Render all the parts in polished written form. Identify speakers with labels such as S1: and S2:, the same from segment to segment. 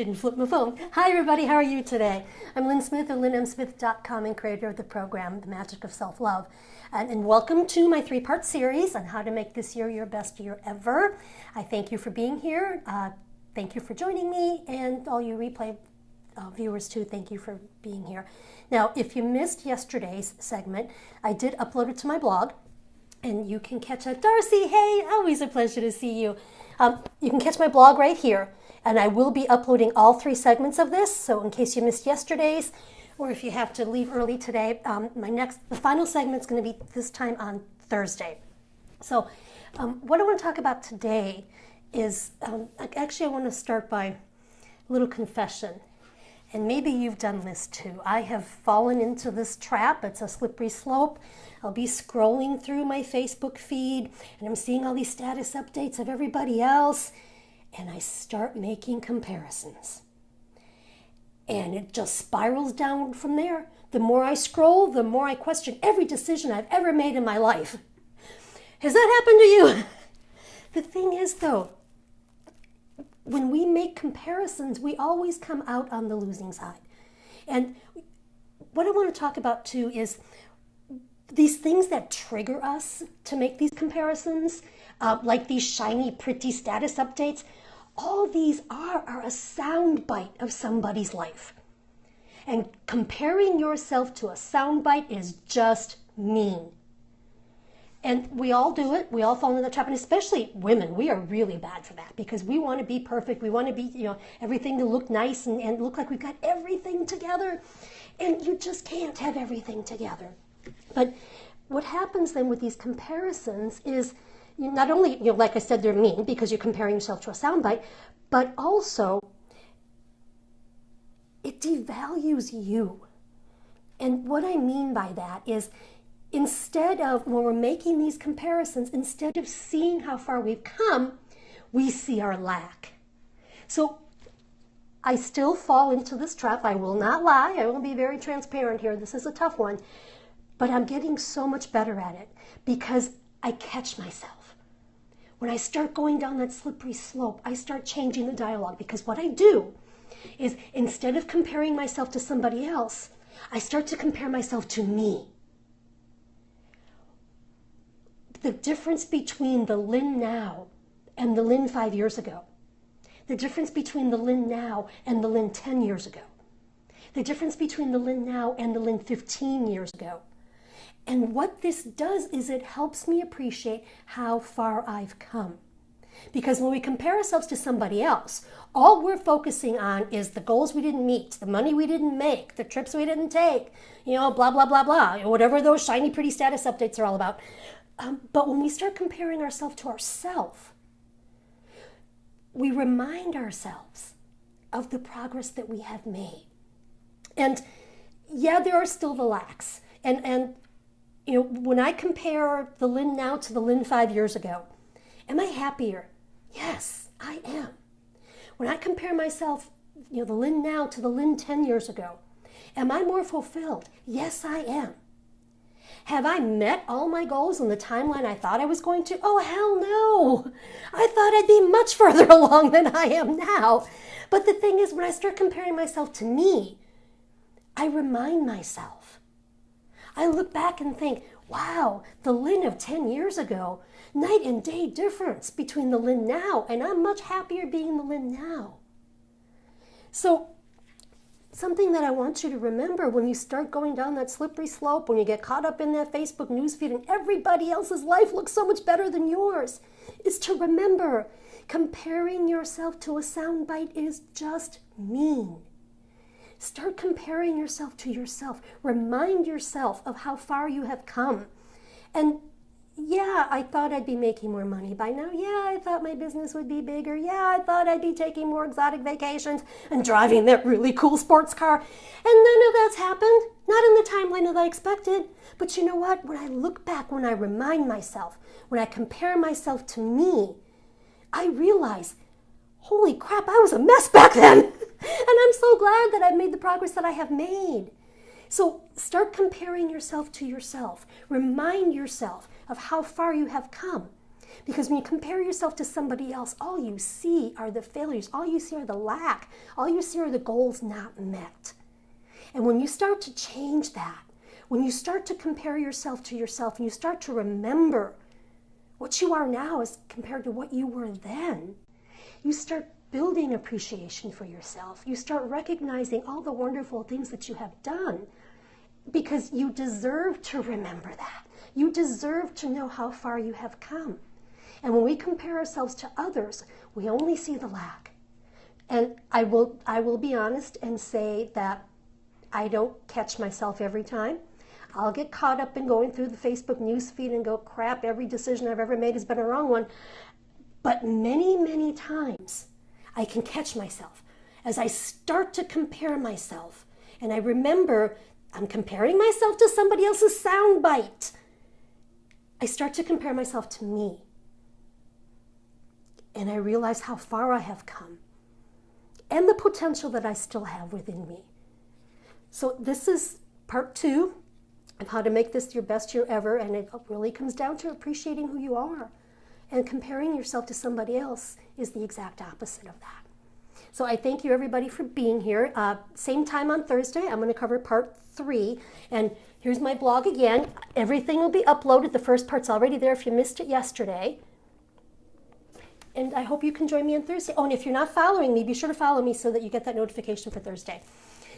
S1: Didn't flip my phone. Hi everybody, how are you today? I'm Lynn Smith of lynnmsmith.com and creator of the program, The Magic of Self-Love. And welcome to my three-part series on how to make this year your best year ever. I thank you for being here. Thank you for joining me, and all you replay viewers too, thank you for being here. Now, if you missed yesterday's segment, I did upload it to my blog, and you can catch it. Darcy, hey, always a pleasure to see you. You can catch my blog right here, and I will be uploading all three segments of this, so in case you missed yesterday's, or if you have to leave early today, the final segment is going to be this time on Thursday. So what I want to talk about today is, actually I want to start by a little confession. And maybe you've done this too. I have fallen into this trap. It's a slippery slope. I'll be scrolling through my Facebook feed and I'm seeing all these status updates of everybody else, and I start making comparisons. And it just spirals down from there. The more I scroll, the more I question every decision I've ever made in my life. Has that happened to you? The thing is though, when we make comparisons, we always come out on the losing side. And what I want to talk about too is these things that trigger us to make these comparisons, like these shiny, pretty status updates. All these are a soundbite of somebody's life. And comparing yourself to a soundbite is just mean. And we all do it. We all fall into the trap, and especially women. We are really bad for that because we want to be perfect. We want to be, everything to look nice and look like we've got everything together. And you just can't have everything together. But what happens then with these comparisons is not only, like I said, they're mean because you're comparing yourself to a soundbite, but also it devalues you. And what I mean by that is, instead of, when we're making these comparisons, instead of seeing how far we've come, we see our lack. So I still fall into this trap. I will not lie. I will be very transparent here. This is a tough one. But I'm getting so much better at it because I catch myself. When I start going down that slippery slope, I start changing the dialogue, because what I do is, instead of comparing myself to somebody else, I start to compare myself to me. The difference between the Lynn now and the Lynn 5 years ago, the difference between the Lynn now and the Lynn 10 years ago, the difference between the Lynn now and the Lynn 15 years ago. And what this does is it helps me appreciate how far I've come. Because when we compare ourselves to somebody else, all we're focusing on is the goals we didn't meet, the money we didn't make, the trips we didn't take, blah, blah, blah, blah, whatever those shiny, pretty status updates are all about. But when we start comparing ourselves to ourselves, we remind ourselves of the progress that we have made. And yeah, there are still the lacks. And when I compare the Lynn now to the Lynn 5 years ago, am I happier? Yes, I am. When I compare myself, the Lynn now to the Lynn 10 years ago, am I more fulfilled? Yes, I am. Have I met all my goals on the timeline I thought I was going to? Oh, hell no. I thought I'd be much further along than I am now. But the thing is, when I start comparing myself to me, I remind myself. I look back and think, wow, the Lynn of 10 years ago, night and day difference between the Lynn now, and I'm much happier being the Lynn now. So something that I want you to remember when you start going down that slippery slope, when you get caught up in that Facebook newsfeed and everybody else's life looks so much better than yours, is to remember, comparing yourself to a soundbite is just mean. Start comparing yourself to yourself. Remind yourself of how far you have come. And yeah, I thought I'd be making more money by now. Yeah, I thought my business would be bigger. Yeah, I thought I'd be taking more exotic vacations and driving that really cool sports car. And none of that's happened. Not in the timeline that I expected. But you know what? When I look back, when I remind myself, when I compare myself to me, I realize, holy crap, I was a mess back then. And I'm so glad that I've made the progress that I have made. So start comparing yourself to yourself. Remind yourself of how far you have come. Because when you compare yourself to somebody else, all you see are the failures, all you see are the lack, all you see are the goals not met. And when you start to change that, when you start to compare yourself to yourself and you start to remember what you are now as compared to what you were then, you start building appreciation for yourself. You start recognizing all the wonderful things that you have done, because you deserve to remember that. You deserve to know how far you have come. And when we compare ourselves to others, we only see the lack. And I will be honest and say that I don't catch myself every time. I'll get caught up in going through the Facebook news feed and go, crap, every decision I've ever made has been a wrong one. But many, many times I can catch myself as I start to compare myself. And I remember I'm comparing myself to somebody else's soundbite. I start to compare myself to me. And I realize how far I have come and the potential that I still have within me. So this is part 2 of how to make this your best year ever. And it really comes down to appreciating who you are. And comparing yourself to somebody else is the exact opposite of that. So I thank you, everybody, for being here. Same time on Thursday, I'm going to cover part 3. And here's my blog again. Everything will be uploaded. The first part's already there if you missed it yesterday. And I hope you can join me on Thursday. Oh, and if you're not following me, be sure to follow me so that you get that notification for Thursday.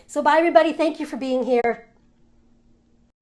S1: So bye, everybody. Thank you for being here.